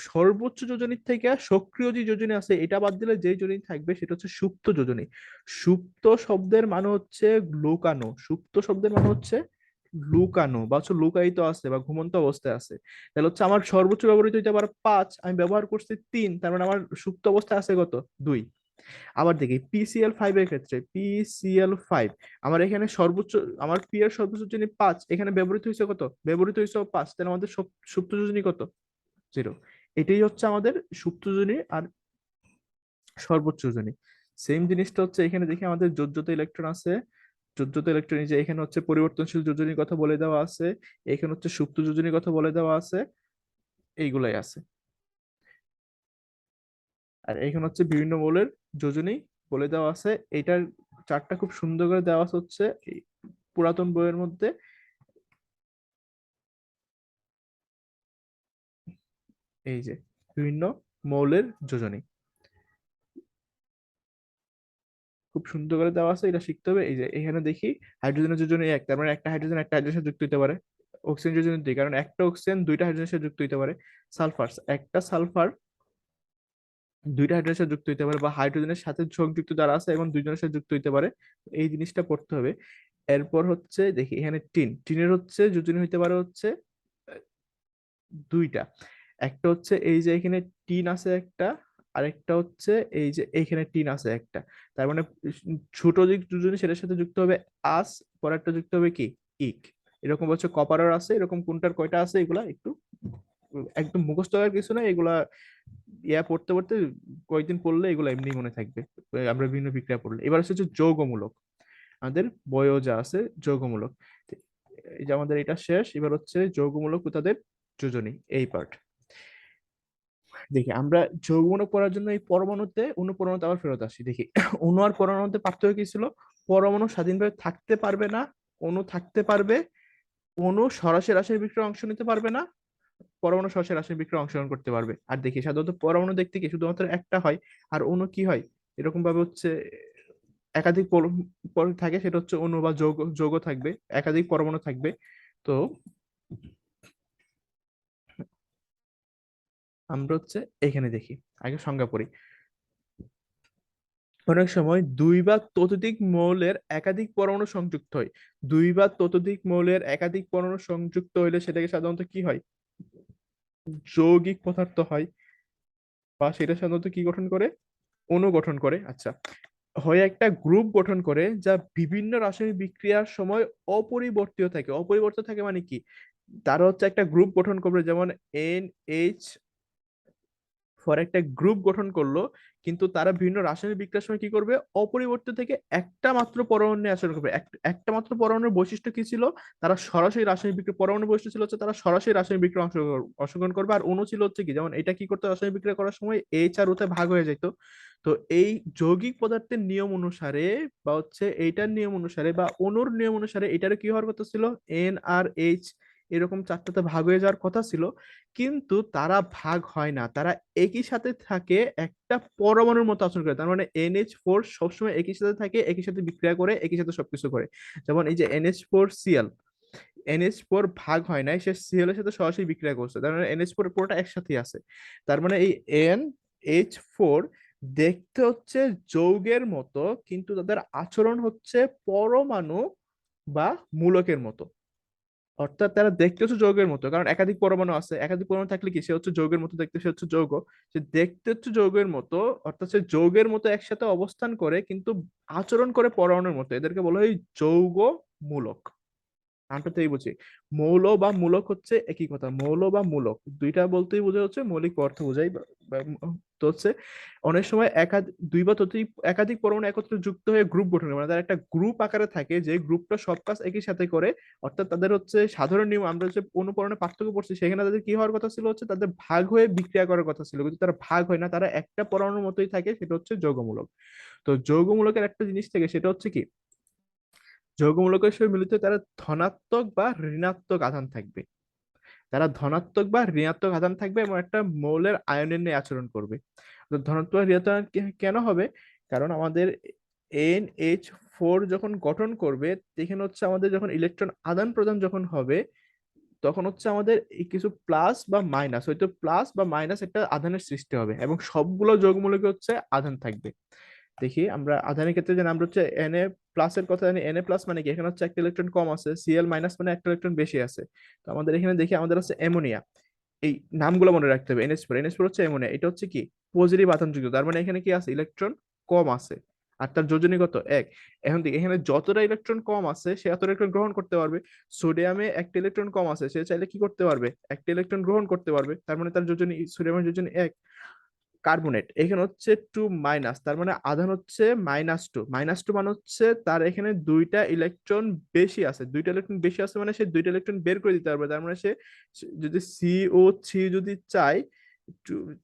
সর্বোচ্চ যোজনীর থেকে সক্রিয় যে যোজনী আছে এটা বাদ দিলে যে যোজনী থাকবে সেটা হচ্ছে সুপ্ত যোজনী। সুপ্ত শব্দের মানে হচ্ছে লুকানো, সুপ্ত শব্দের মানে হচ্ছে লুকানো বা হচ্ছে লুকায়িত আছে বা ঘুমন্ত অবস্থায় আছে। তাহলে হচ্ছে আমার সর্বোচ্চ ব্যবহৃত হইতে পারে পাঁচ, আমি ব্যবহার করছি তিন, তার মানে আমার সুপ্ত অবস্থায় আছে কত? দুই। আবার দেখি PCl5 এর ক্ষেত্রে, PCl5 আমার এখানে সর্বোচ্চ, আমার পি এর সর্বোচ্চ যোজনী পাঁচ, এখানে ব্যবহৃত হয়েছে কত? ব্যবহৃত হয়েছে পাঁচ, তাহলে আমাদের সুপ্ত যোজনী কত? জিরো। এটাই হচ্ছে আমাদের সুপ্ত যোজনী আর সর্বোচ্চ যোজনী। সেম জিনিসটা হচ্ছে এখানে দেখি আমাদের যোজ্যত ইলেকট্রন আছে। যোজ্যত ইলেকট্রন, যে এখানে হচ্ছে পরিবর্তনশীল যোজনীর কথা বলে দেওয়া আছে, এখানে হচ্ছে সুপ্ত যোজনীর কথা বলে দেওয়া আছে, এইগুলাই আছে। আর এখানে হচ্ছে বিভিন্ন মৌলের যোজনী বলে দেওয়া আছে। এটার চারটা খুব সুন্দর করে দেওয়া আছে হচ্ছে এই পুরাতন বইয়ের মধ্যে। এই যে বিভিন্ন মৌলের যোজনী খুব সুন্দর করে দেওয়া আছে, এটা শিখতে হবে। এই যে এখানে দেখি হাইড্রোজেনের যোজনী এক, তার মানে একটা হাইড্রোজেন একটা হাইড্রোজেনের সাথে যুক্ত হতে পারে। অক্সিজেন যোজনী দুই, কারণ একটা অক্সিজেন দুইটা হাইড্রোজেনের সাথে যুক্ত হতে পারে। সালফার, একটা সালফার দুইটা হাইড্রোজেনের সাথে যুক্ত হতে পারে, বা হাইড্রোজেনের সাথে সংযুক্ত যারা আছে এবং দুইজনের সাথে যুক্ত হতে পারে। এই জিনিসটা পড়তে হবে। এরপর হচ্ছে দেখি এখানে টিনের হচ্ছে যোজনী হইতে পারে হচ্ছে আহ, দুইটা। একটা হচ্ছে এই যে এখানে টিন আছে একটা, আরেকটা হচ্ছে এই যে এইখানে টিন আছে একটা। তার মানে ছোট যে যোজনী সেটার সাথে যুক্ত হবে আস, পর একটা যুক্ত হবে কি ইক। এরকম হচ্ছে কপারের আছে, এরকম কোনটার কয়টা আছে এগুলা একটু একদম মুখস্থ করার কিছু না এগুলা। পড়তে পড়তে কয়েকদিন পড়লে এগুলো এমনি মনে থাকবে। আমরা বিভিন্ন বিক্রিয়া পড়লে। এবার হচ্ছে যৌগমূলক। আমাদের বইও যা আছে যৌগমূলক। তো এই যে আমাদের এটা শেষ, এবার হচ্ছে যৌগমূলক ও তাদের যোজনী, এই পার্ট। দেখি আমরা যৌগমূলক পড়ার জন্য এই পরমাণুতে অণু পরমাণুতে আবার ফেরত আসি। দেখি অণু আর পরমাণুতে পার্থক্য কি ছিল? পরমাণু স্বাধীনভাবে থাকতে পারবে না, অণু থাকতে পারবে। অণু সরাসরি রাসায়নিক বিক্রিয়ায় অংশ নিতে পারবে না, পরমাণু সরাসরি রাসায়নিক বিক্রিয়ায় অংশগ্রহণ করতে পারবে। আর দেখি সাধারণত পরমাণু দেখতে কি শুধুমাত্র একটা হয়, আর অণু কি হয় এরকম ভাবে হচ্ছে একাধিক থাকে, সেটা হচ্ছে অণু বা যৌগ, যৌগ থাকবে, একাধিক পরমাণু থাকবে। তো আমরা হচ্ছে এখানে দেখি, আগে সংজ্ঞা পড়ি। অনেক সময় দুই বা ততোধিক মৌলের একাধিক পরমাণু সংযুক্ত হয়। দুই বা ততোধিক মৌলের একাধিক পরমাণু সংযুক্ত হইলে সেটাকে সাধারণত কি হয়? যৌগিক পদার্থ হয়, বা সেটা সাধারণত কি গঠন করে? অণু গঠন করে। আচ্ছা, হয় একটা গ্রুপ গঠন করে যা বিভিন্ন রাসায়নিক বিক্রিয়ার সময় অপরিবর্তিত থাকে। অপরিবর্তিত থাকে মানে কি? তারা হচ্ছে একটা গ্রুপ গঠন করবে, যেমন NH ফর একটা গ্রুপ গঠন করলো, কিন্তু তারা বিভিন্ন রাসায়নিক বিক্রিয়ার সময় কি করবে? অপরিবর্তিত থেকে একটা মাত্র পরমাণু নিয়ে আচরণ করবে। একটা মাত্র পরমাণুর বৈশিষ্ট্য কি ছিল? তারা সরাসরি রাসায়নিক বিক্রিয়া, পরমাণু বৈশিষ্ট্য ছিল হচ্ছে তারা সরাসরি রাসায়নিক বিক্রিয়া অংশগ্রহণ করবে। আর অণু ছিল হচ্ছে কি, যেমন এটা কি করতো রাসায়নিক বিক্রিয়া করার সময় এইচ আর ওতে ভাগ হয়ে যেত। তো এই যৌগিক পদার্থের নিয়ম অনুসারে, বা হচ্ছে এইটার নিয়ম অনুসারে, বা অণুর নিয়ম অনুসারে এটার কি হওয়ার কথা ছিল? NR H এরকম চারটাতে ভাগ হয়ে যাওয়ার কথা ছিল। কিন্তু তারা ভাগ হয় না, তারা একই সাথে থাকে, একটা পরমাণুর মতো আচরণ করে। তার মানে NH4 সবসময় একই সাথে থাকে, একই সাথে বিক্রিয়া করে, একই সাথে সবকিছু করে। যেমন এই যে NH4Cl, NH4 ভাগ হয় নাই, সে Cl এর সাথে সরাসরি বিক্রিয়া করছে, তার মানে NH4 পুরোটা একসাথেই আছে। তার মানে এই NH4 দেখতে হচ্ছে যৌগের মতো, কিন্তু তাদের আচরণ হচ্ছে পরমাণু বা মূলকের মতো। অর্থাৎ তারা দেখতে হচ্ছে যৌগের মতো, কারণ একাধিক পরমাণু আছে, একাধিক পরমাণু থাকলে কি সে হচ্ছে যৌগের মতো দেখতে, সে হচ্ছে যৌগ। সে দেখতে হচ্ছে যৌগের মতো, অর্থাৎ সে যৌগের মতো একসাথে অবস্থান করে কিন্তু আচরণ করে পরমাণুর মতো, এদেরকে বলা হয় যৌগ মূলক। নামটাতেই বুঝি, মৌল বা মূলক হচ্ছে একই কথা। মৌল বা মূলক দুইটা বলতেই বোঝা হচ্ছে মৌলিক পদার্থ বোঝাই, তো হচ্ছে অনেক সময় দুই বা ততোধিক একাধিক পরমাণু একত্রে যুক্ত হয়ে গ্রুপ গঠন করে, মানে তারা একটা গ্রুপ আকারে থাকে, যে গ্রুপটা সব কাজ একই সাথে করে। অর্থাৎ তাদের হচ্ছে সাধারণ নিয়ম, আমরা যে অনুপরণের পার্থক্য পড়ছি সেখানে তাদের কি হওয়ার কথা ছিল? হচ্ছে তাদের ভাগ হয়ে বিক্রিয়া করার কথা ছিল, কিন্তু তারা ভাগ হয় না, তারা একটা পরমাণুর মতোই থাকে, সেটা হচ্ছে যৌগমূলক। তো যৌগমূলকের একটা জিনিস থেকে, সেটা হচ্ছে কি, যৌগমূলকের সঙ্গে মিলিত হয়ে তারা ধনাত্মক বা ঋণাত্মক আধান থাকবে। তারা ধনাত্মক বা ঋণাত্মক আধান থাকবে এবং একটা মৌলের আয়নের নিয়ে আচরণ করবে। তো ধনাত্মক ঋণাত্মক আয়ন কেন হবে? কারণ আমাদের NH4 যখন গঠন করবে, এখানে হচ্ছে আমাদের যখন ইলেকট্রন আদান প্রদান যখন হবে, তখন হচ্ছে আমাদের এই কিছু প্লাস বা মাইনাস, হয়তো প্লাস বা মাইনাস একটা আধানের সৃষ্টি হবে, এবং সবগুলো যৌগমূলকে হচ্ছে আধান থাকবে। দেখি আমরা আধানের ক্ষেত্রে যে নাম হচ্ছে Na প্লাস এর কথা জানি। Na প্লাস মানে কি? এখানে হচ্ছে একটা ইলেকট্রন কম আছে, Cl মাইনাস মানে একটা ইলেকট্রন বেশি আছে। তো আমাদের এখানে দেখি আমাদের আছে অ্যামোনিয়া। এই নামগুলো মনে রাখতে হবে। NH4, NH4 হচ্ছে অ্যামোনিয়া, এটা হচ্ছে কি, পজিটিভ আধানযুক্ত, তার মানে এখানে কি আছে? ইলেকট্রন কম আছে। আর তার যোজনী কত? এক। এখন দেখি এখানে যতটা ইলেকট্রন কম আছে সে এত ইলেকট্রন গ্রহণ করতে পারবে। সোডিয়ামে একটা ইলেকট্রন কম আছে, সে চাইলে কি করতে পারবে? একটা ইলেকট্রন গ্রহণ করতে পারবে, তার মানে তার যোজনী, সোডিয়ামের যোজনী এক। কার্বনেট এখানে হচ্ছে 2 মাইনাস, তার মানে আধান হচ্ছে -2। -2 মানে হচ্ছে তার এখানে দুইটা ইলেকট্রন বেশি আছে, দুইটা ইলেকট্রন বেশি আছে মানে সে দুইটা ইলেকট্রন বের করে দিতে পারবে। তার মানে যদি CO3 যদি চায়,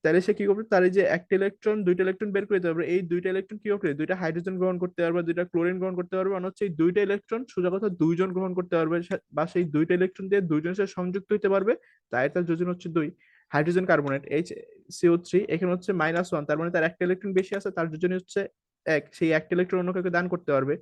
তাহলে সে কি করবে? তার এই যে একটা ইলেকট্রন, দুইটা ইলেকট্রন বের করে দিতে পারবে। এই দুইটা ইলেকট্রন কি করবে? দুইটা হাইড্রোজেন গ্রহণ করতে পারবে, দুইটা ক্লোরিন গ্রহণ করতে পারবে, মানে হচ্ছে এই দুইটা ইলেকট্রন সোজা কথা দুইজন গ্রহণ করতে পারবে, বা সেই দুইটা ইলেকট্রন দিয়ে দুইজনের সাথে সংযুক্ত হতে পারবে। তাই তার যোজন হচ্ছে 2। হাইড্রোজেন কার্বনেট HCO3 এখানে হচ্ছে -1, তার মানে তার একটা ইলেকট্রন বেশি আছে, তার যোজনী হচ্ছে এক, সেই একটা ইলেকট্রন অন্য কাউকে দান করতে পারবে।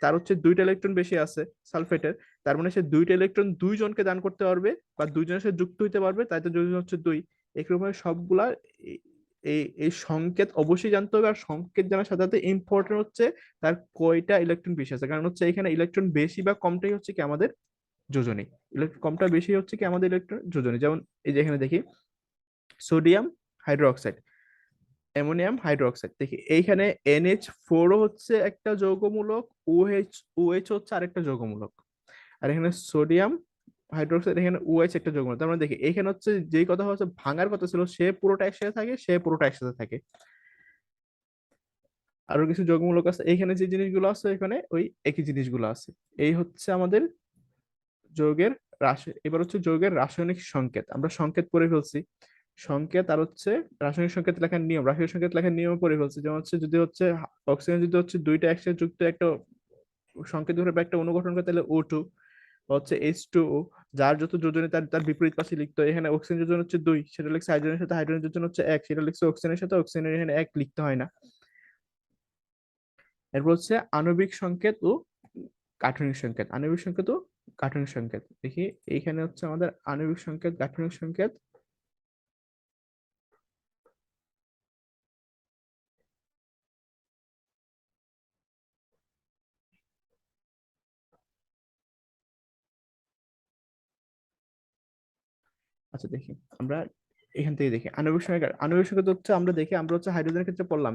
তার হচ্ছে দুইটা ইলেকট্রন বেশি আছে সালফেটের, তার মানে সে দুইটা ইলেকট্রন দুইজনকে দান করতে পারবে, বা দুইজনের সাথে যুক্ত হইতে পারবে, তাই তো যোজন হচ্ছে 2। এরকম ভাবে সবগুলা এই এই এই সংকেত অবশ্যই জানতে হবে। আর সংকেত জানার সাথে সাথে ইম্পর্টেন্ট হচ্ছে তার কয়টা ইলেকট্রন বেশি আছে, কারণ হচ্ছে এখানে ইলেকট্রন বেশি বা কমটাই হচ্ছে কি আমাদের যোজনী। ইলেকট্রন কমটা বেশি হচ্ছে কি আমাদের ইলেকট্রন যোজনী। যেমন এই যে এখানে দেখি সোডিয়াম হাইড্রোক্সাইড, অ্যামোনিয়াম হাইড্রোক্সাইড, দেখি এইখানে NH4 হচ্ছে একটা যৌগমূলক, OH হচ্ছে আরেকটা যৌগমূলক। আর এখানে সোডিয়াম হাইড্রোক্সাইড, এখানে OH একটা যৌগমূলক। তার মানে দেখি এখানে হচ্ছে যেই কথা হচ্ছে ভাঙার কথা ছিল, সে পুরোটা একসাথে থাকে, সে পুরোটা একসাথে থাকে। আরো কিছু যৌগমূলক আছে, এখানে যে জিনিসগুলো আছে এখানে ওই একই জিনিসগুলো আছে। এই হচ্ছে আমাদের যৌগের এবার হচ্ছে যৌগের রাসায়নিক সংকেত, আমরা সংকেত পড়ে ফেলছি। সংকেত আর হচ্ছে রাসায়নিক সংকেত লেখার নিয়ম, রাসায়নিক সংকেত লেখার নিয়ম পড়ে ফেলছে। যেমন হচ্ছে যদি হচ্ছে অক্সিজেন যদি হচ্ছে দুইটা একসাথে যুক্ত একটা সংকেত ধরে বা একটা অনু গঠন করে, তাহলে O2 হচ্ছে H2O, যার যত যোজনী তার তার বিপরীত পাশে লিখতে হয়। এখানে অক্সিজেন যোজন হচ্ছে 2, সেটা লিখছে হাইড্রোজেনের সাথে, হাইড্রোজেন যোজন হচ্ছে 1, সেটা লিখছে অক্সিজেনের সাথে, অক্সিজেনের এখানে 1 লিখতে হয় না। এরপর হচ্ছে আণবিক সংকেত ও গাঠনিক সংকেত, আণবিক সংকেত ও গাঠনিক সংকেত। দেখি এইখানে হচ্ছে আমাদের আণবিক সংকেত, গাঠনিক সংকেত। আচ্ছা দেখি আমরা এখান থেকে দেখি আণবিক সংকেত। আণবিক সংকেত হচ্ছে আমরা দেখি, আমরা হচ্ছে হাইড্রোজেনের ক্ষেত্রে পড়লাম,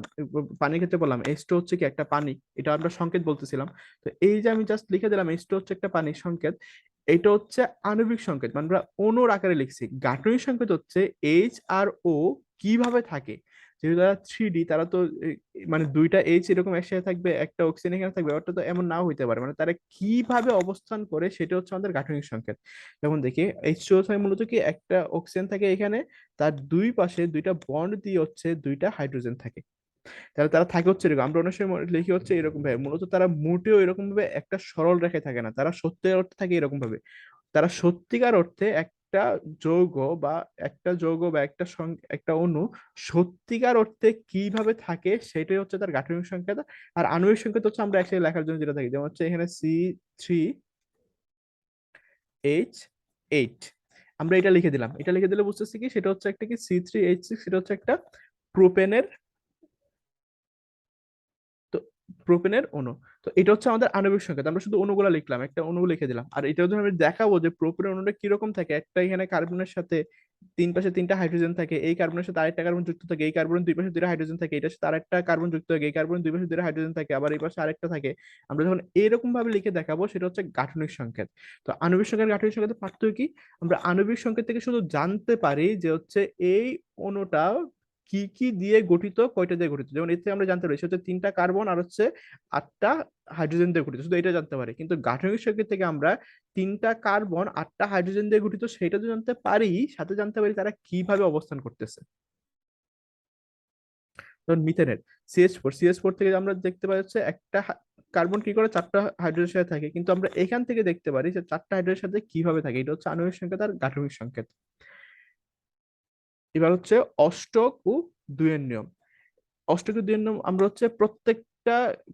পানির ক্ষেত্রে পড়লাম H2 হচ্ছে কি একটা পানি, এটা আমরা সংকেত বলতেছিলাম। তো এই যে আমি জাস্ট লিখে দিলাম H2 হচ্ছে একটা পানির সংকেত, এটা হচ্ছে আণবিক সংকেত, মানে আমরা অণুর আকারে লিখছি। গাঠনিক সংকেত হচ্ছে H আর O কিভাবে থাকে, যেহেতু তারা 3D, তারা তো মানে দুইটা H এরকম একসাথে থাকবে, একটা অক্সিজেন এখানে থাকবে, ব্যাপারটা তো এমন নাও হইতে পারে, মানে তারা কিভাবে অবস্থান করে সেটা হচ্ছে আমাদের গাঠনিক সংকেত। যেমন দেখি H2O মূলত কি একটা অক্সিজেন থাকে এখানে, তার দুই পাশে দুইটা বন্ড দিয়ে হচ্ছে দুইটা হাইড্রোজেন থাকে, তাহলে তারা থাকে হচ্ছে এরকম। আমরা অনেক সময় লিখি হচ্ছে এরকম ভাবে, মূলত তারা মোটেও এরকম ভাবে একটা সরল রেখায় থাকে না, তারা সত্যিকার অর্থে থাকে এরকম ভাবে। তারা সত্যিকার অর্থে একটা যৌগ বা একটা একটা অণু সত্যিকার অর্থে কিভাবে থাকে সেটাই হচ্ছে তার গাঠনিক সংকেত। আর আণবিক সংকেত হচ্ছে আমরা একসাথে লেখার জন্য যেটা থাকি, যেমন হচ্ছে এখানে C3H8, আমরা এটা লিখে দিলাম, এটা লিখে দিলে বুঝতেছি কি সেটা হচ্ছে একটা কি C3H6, সেটা হচ্ছে একটা প্রোপেনের, তো প্রোপেনের অণু। তো এটা হচ্ছে আমাদের আণবিক সংকেত, আমরা শুধু অণুগুলা লিখলাম, একটা অণু লিখে দিলাম। আর এটা যদি আমি দেখাবো যে প্রোপেনের অণুটা কিরকম থাকে, একটা এখানে কার্বনের সাথে তিন পাশে তিনটা হাইড্রোজেন থাকে, এই কার্বনের সাথে আরেকটা কার্বন যুক্ত থাকে, এই কার্বনের দুই পাশে দুইটা হাইড্রোজেন থাকে, এটার সাথে আরেকটা কার্বন যুক্ত থাকে, এই কার্বনের দুই পাশে দুইটা হাইড্রোজেন থাকে, আবার এই পাশে আরেকটা থাকে। আমরা যখন এরকম ভাবে লিখে দেখাবো সেটা হচ্ছে গাঠনিক সংকেত। তো আণবিক সংকেত গাঠনিক সংকেতের পার্থক্য কি? আমরা আণবিক সংকেত থেকে শুধু জানতে পারি যে হচ্ছে এই অণুটা কি কি দিয়ে গঠিত, কয়টা দিয়ে গঠিত। যেমন এর থেকে আমরা জানতে পারি সে হচ্ছে তিনটা কার্বন আর হচ্ছে আটটা হাইড্রোজেন দিয়ে গঠিত, শুধু এটা জানতে পারি। কিন্তু গাঠনিক সংকেত থেকে আমরা তিনটা কার্বন আটটা হাইড্রোজেন দিয়ে গঠিত সেটা তো জানতে পারি, সাথে জানতে পারি তারা কিভাবে অবস্থান করতেছে। ধরুন মিথেনের CH4 থেকে আমরা দেখতে পাই হচ্ছে একটা কার্বন কি করে চারটা হাইড্রোজেনের সাথে থাকে, কিন্তু আমরা এখান থেকে দেখতে পারি যে চারটা হাইড্রোজেনের সাথে কিভাবে থাকে। এটা হচ্ছে আণবিক সংকেত আর গাঠনিক সংকেত। এবার হচ্ছে অষ্টক ও দুইয়ের নিয়ম। অষ্টকের দুই নম্বর আমরা হচ্ছে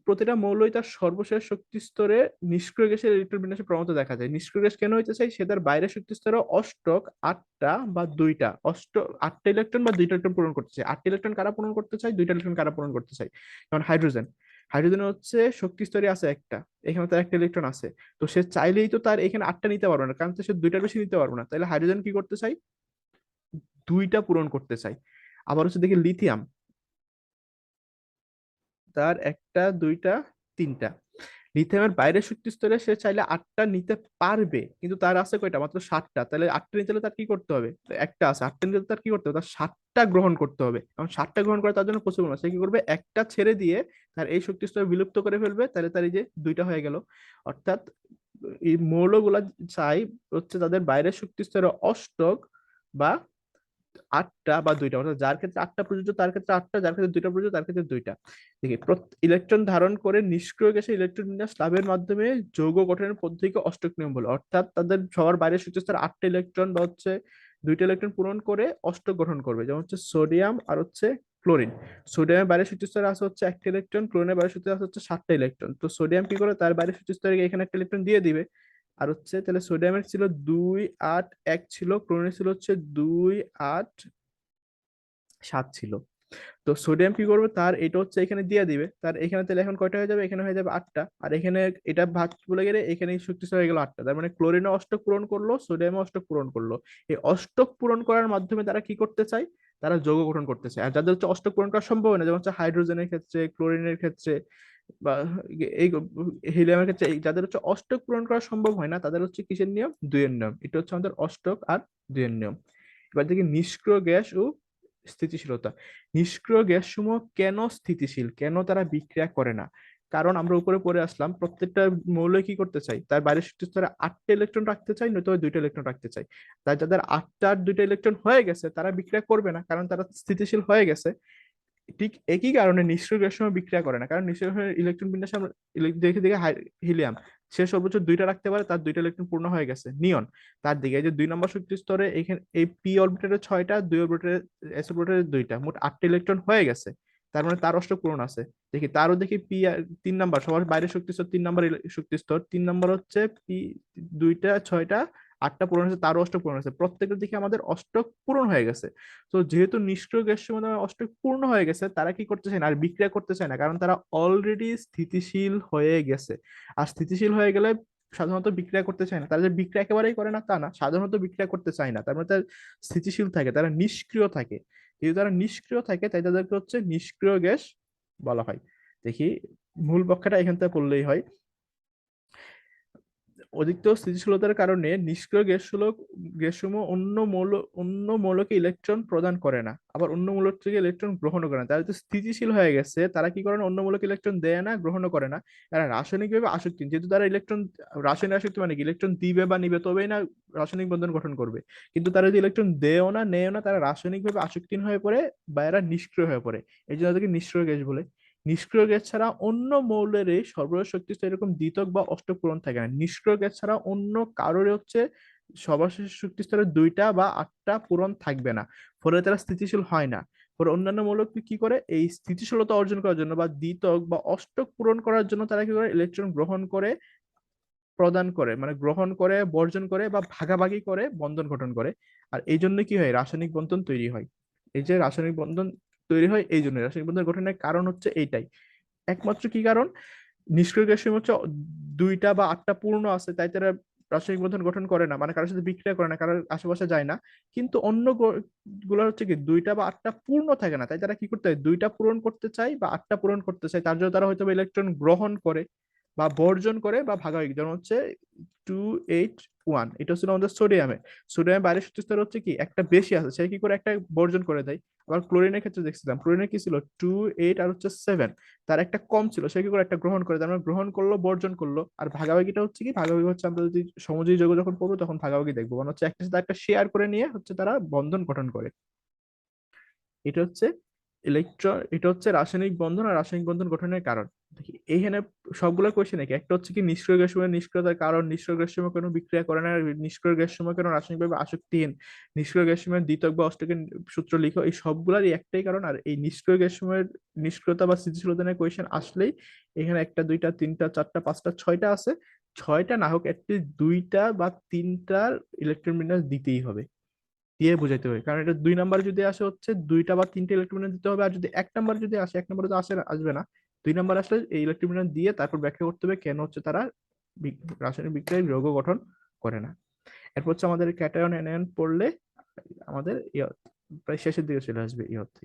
প্রতিটা মৌলই তার সর্বশেষ শক্তি স্তরে নিষ্ক্রিয় গ্যাসের ইলেকট্রন বিন্যাসের প্রবণতা দেখা যায়। নিষ্ক্রিয় গ্যাস কেন হইতে চাই, সে তার বাইরের শক্তি স্তরে অষ্টক আটটা বা দুইটা আটটা ইলেকট্রন বা দুইটা ইলেকট্রন পূরণ করতে চাই। আটটা ইলেকট্রন কারা পূরণ করতে চাই, দুইটা ইলেকট্রন কারা পূরণ করতে চাই। যেমন হাইড্রোজেন, হাইড্রোজেন হচ্ছে শক্তি স্তরে আছে একটা, এখানে তার একটা ইলেকট্রন আছে, তো সে চাইলেই তো তার এখানে আটটা নিতে পারবে না, কারণ তো সে দুইটার বেশি নিতে পারবে না, তাহলে হাইড্রোজেন কি করতে চাই, দুইটা পূরণ করতে চাই। আবার হচ্ছে দেখি লিথিয়াম, তার একটা দুইটা তিনটা। লিথিয়ামের বাইরের শক্তি স্তরে সে চাইলে আটটা নিতে পারবে, কিন্তু তার আছে কয়টা, মাত্র 7টা। তাহলে আটটা নিতে হলে তার কি করতে হবে, তো একটা আছে, আটটা নিতে হলে তার কি করতে হবে, তার 7টা গ্রহণ করতে হবে। কারণ 7টা গ্রহণ করা তার জন্য পসিবল না, সে কি করবে, একটা ছেড়ে দিয়ে তার এই শক্তি স্তর বিলুপ্ত করে ফেলবে, তাহলে তার এই যে দুইটা হয়ে গেল। অর্থাৎ এই মৌলগুলা চাই হচ্ছে তাদের বাইরের শক্তি স্তরে অষ্টক বা আটটা বা দুইটা, অর্থাৎ যার ক্ষেত্রে আটটা প্রযোজ্য তার ক্ষেত্রে আটটা, যার ক্ষেত্রে দুইটা প্রযোজ্য তার ক্ষেত্রে দুইটা। দেখি ইলেকট্রন ধারণ করে নিষ্ক্রিয় গ্যাসে ইলেকট্রন বিন্যাস লাভের মাধ্যমে যৌগ গঠনের পদ্ধতিকে অষ্টক নিয়ম বলে। অর্থাৎ তাদের সবার বাইরের সূত্রস্তর আটটা ইলেকট্রন বা হচ্ছে দুইটা ইলেকট্রন পূরণ করে অষ্টক গঠন করবে। যেমন হচ্ছে সোডিয়াম আর হচ্ছে ক্লোরিন। সোডিয়ামের বাইরের সূত্রস্তরে আছে হচ্ছে একটা ইলেকট্রন, ক্লোরিনের বাইরের সূত্রে আছে হচ্ছে 7টা ইলেকট্রন। তো সোডিয়াম কি করে, তার বাইরের সূত্রস্তরে এখানে একটা ইলেকট্রন দিয়ে দিবে। আর হচ্ছে তাহলে সোডিয়ামের ছিল 2 8 1 ছিল, ক্লোরিনের ছিল হচ্ছে 2 8 7 ছিল। তো সোডিয়াম কি করবে, তার এটা হচ্ছে এখানে দিয়ে দিবে, তার এখানে তাহলে এখন কয়টা হয়ে যাবে, এখানে হয়ে যাবে আটটা। আর এখানে এটা ভাগ বলে গেলে এখানে শক্তি হয়ে গেল আটটা, তার মানে ক্লোরিনে অষ্টক পূরণ করলো, সোডিয়ামে অষ্টক পূরণ করলো। এই অষ্টক পূরণ করার মাধ্যমে তারা কি করতে চায়, তারা যৌগ গঠন করতে চায়। আর যাদের হচ্ছে অষ্টক পূরণ করা সম্ভব হয় না, যেমন হচ্ছে হাইড্রোজেনের ক্ষেত্রে, ক্লোরিনের ক্ষেত্রে বা এই হিলিয়ামের ক্ষেত্রে, যাদের হচ্ছে অষ্টক পূরণ করা সম্ভব হয় না, তাদের হচ্ছে কিসের নিয়ম, দুইয়ের নিয়ম। এটা হচ্ছে আমাদের অষ্টক আর দুইয়ের নিয়ম। এবার দেখি নিষ্ক্রিয় গ্যাস ও স্থিতিশীলতা। নিষ্ক্রিয় গ্যাস সমূহ কেন স্থিতিশীল, কেন তারা বিক্রিয়া করে না? কারণ আমরা উপরে পড়ে আসলাম, প্রত্যেকটা মৌল কি করতে চাই, তার বাইরের শক্তি স্তরে 8টা ইলেকট্রন রাখতে চাই, নয়তো 2টা ইলেকট্রন রাখতে চাই। তাই যাদের 8টা আর 2টা ইলেকট্রন হয়ে গেছে তারা বিক্রিয়া করবে না, কারণ তারা স্থিতিশীল হয়ে গেছে। ঠিক একই কারণে নিষ্ক্রিয় গ্যাসের সময় বিক্রিয়া করে না, কারণ নিষ্ক্রিয় গ্যাসের ইলেকট্রন বিন্যাসে আমরা দেখে দেখে হিলিয়াম, সে সর্বোচ্চ 2টা রাখতে পারে, তার 2টা ইলেকট্রন পূর্ণ হয়ে গেছে। নিয়ন তার দিকে এই যে 2 নম্বর শক্তি স্তরে এখানে এই পি অরবিটালের 6টা, 2 অরবিটালের এস অরবিটালের 2টা, মোট 8টা ইলেকট্রন হয়ে গেছে। তার মানে তার অষ্টক পূরণ আছে। দেখি তারও দেখি পি 3 নাম্বার, সবার বাইরের শক্তি স্তর 3 নাম্বার শক্তি স্তর, 3 নাম্বার হচ্ছে পি 2টা 6টা 8টা পূরণ হয়েছে, তারও অষ্টক পূরণ হয়েছে, প্রত্যেকের দিকে আমাদের অষ্টক পূরণ হয়ে গেছে। তো যেহেতু নিষ্ক্রিয় গ্যাস সমাধান অষ্টক পূর্ণ হয়ে গেছে, তারা কি করতে চায় না, আর বিক্রিয়া করতে চায় না, কারণ তারা অলরেডি স্থিতিশীল হয়ে গেছে। আর স্থিতিশীল হয়ে গেলে সাধারণত বিক্রিয়া করতে চায় না। তারা যে বিক্রিয়া একেবারেই করে না তা না, সাধারণত বিক্রিয়া করতে চায় না, তার মানে তারা স্থিতিশীল থাকে, তারা নিষ্ক্রিয় থাকে। যেহেতু তারা নিষ্ক্রিয় থাকে তাই তাদেরকে হচ্ছে নিষ্ক্রিয় গ্যাস বলা হয়। দেখি মূল ব্যাখ্যাটা এখান থেকে পড়লেই হয়। অধিকতর স্থিতিশীলতার কারণে নিষ্ক্রিয় গ্যাসসমূহ অন্য মৌলকে ইলেকট্রন প্রদান করে না, আবার অন্য মৌল থেকে ইলেকট্রন গ্রহণ করে না। তারা তো স্থিতিশীল হয়ে গেছে, তারা কি করে না, অন্য মৌলকে ইলেকট্রন দেয় না, গ্রহণও করে না। এরা রাসায়নিকভাবে আসক্তি, যেহেতু তারা ইলেকট্রন, রাসায়নিক আসক্তি মানে কি, ইলেকট্রন দিবে বা নিবে তবেই না রাসায়নিক বন্ধন গঠন করবে। কিন্তু তারা যদি ইলেকট্রন দেয়ও না নেয়ও না, তারা রাসায়নিকভাবে আসক্তিহীন হয়ে পড়ে বা এরা নিষ্ক্রিয় হয়ে পড়ে। এই জন্য তাদেরকে নিষ্ক্রিয় গ্যাস বলে। নিষ্ক্রিয় গ্যাস ছাড়া অন্য মৌলের সর্বরোধ শক্তি এরকম দ্বিতক বা অষ্টক পূরণ থাকে না। নিষ্ক্রিয় গ্যাস ছাড়া অন্য কারোর হচ্ছে সর্বশেষ শক্তি স্তরে 2টা বা 8টা পূরণ থাকবে না, ফলে তারা স্থিতিশীল হয় না। ফলে অন্যান্য মৌল কি করে, এই স্থিতিশীলতা অর্জন করার জন্য বা দ্বিতক বা অষ্টক পূরণ করার জন্য তারা কি করে, ইলেকট্রন গ্রহণ করে, প্রদান করে, মানে গ্রহণ করে, বর্জন করে বা ভাগাভাগি করে বন্ধন গঠন করে। আর এই জন্য কি হয়, রাসায়নিক বন্ধন তৈরি হয়। এই যে রাসায়নিক বন্ধন তৈরি হয়, এই জন্য রাসায়নিক বন্ধন গঠনের কারণ হচ্ছে এইটাই, একমাত্র কি কারণ, নিষ্ক্রিয় গ্যাসের হচ্ছে 2টা বা 8টা পূর্ণ আছে, তাই তারা রাসায়নিক বন্ধন গঠন করে না, মানে কারোর সাথে বিক্রিয়া করে না, কারোর আশেপাশে যায় না। কিন্তু অন্য গুলো হচ্ছে কি 2টা বা 8টা পূর্ণ থাকে না, তাই তারা কি করতে হয়, 2টা পূরণ করতে চায় বা 8টা পূরণ করতে চায়, তার জন্য তারা হয়তো ইলেকট্রন গ্রহণ করে বা বর্জন করে বা ভাগাভাগি, যেমন হচ্ছে 281, এটা হচ্ছে আমাদের সোডিয়ামে। সোডিয়ামের বাইরের শক্তি স্তর হচ্ছে কি একটা বেশি আছে, সে কি করে একটা বর্জন করে দেয়। আবার ক্লোরিনের ক্ষেত্রে দেখছিলাম, ক্লোরিনের কি ছিল 2 8 আর হচ্ছে 7, তার একটা কম ছিল, সে কি করে একটা গ্রহণ করে, তার মানে গ্রহণ করলো বর্জন করলো। আর ভাগাভাগিটা হচ্ছে কি, ভাগাভাগি হচ্ছে আমরা যদি সমযোজী যৌগ যখন পড়বো তখন ভাগাভাগি দেখবো, মানে হচ্ছে একটা সাথে একটা শেয়ার করে নিয়ে হচ্ছে তারা বন্ধন গঠন করে। এটা হচ্ছে এটা হচ্ছে রাসায়নিক বন্ধন আর রাসায়নিক বন্ধন গঠনের কারণ। দেখি এইখানে সবগুলো কোয়েশ্চেন নাকি, একটা হচ্ছে কি নিষ্ক্রিয় গ্যাস সময় নিষ্ক্রিয়তার কারণ, নিষ্ক্রিয় গ্যাস সময় কেন বিক্রিয়া করে না, আর নিষ্ক্রিয় গ্যাস সময় কেন রাসায়নিকভাবে আসক্তিহীন, নিষ্ক্রিয় গ্যাস সময় দ্বিতক বা অষ্টকের সূত্র লিখো, এই সবগুলারই একটাই কারণ। আর এই নিষ্ক্রিয় গ্যাস সময়ের নিষ্ক্রিয়তা বা স্থিতিশীলতা নিয়ে কোয়েশ্চেন আসলেই এখানে একটা দুইটা তিনটা চারটা পাঁচটা ছয়টা আছে, ছয়টা না হোক অ্যাটলিস্ট 2টা বা 3টার ইলেকট্রন বিন্যাস দিতেই হবে, দিয়ে বোঝাইতে হবে। কারণ এটা 2 নাম্বার যদি আসে হচ্ছে 2টা বা 3টে ইলেকট্রন দিতে হবে, আর যদি 1 নাম্বার যদি আসে, 1 নাম্বার তো আসে আসবে না, 2 নাম্বার আসলে এই ইলেকট্রন দিয়ে তারপর ব্যাখ্যা করতে হবে কেন হচ্ছে তারা রাসায়নিক বিক্রিয়ায় যৌগ গঠন করে না। এরপর হচ্ছে আমাদের ক্যাটায়ন অ্যানায়ন পড়লে আমাদের প্রায় শেষের দিকে চলে আসবে এই অর্থে।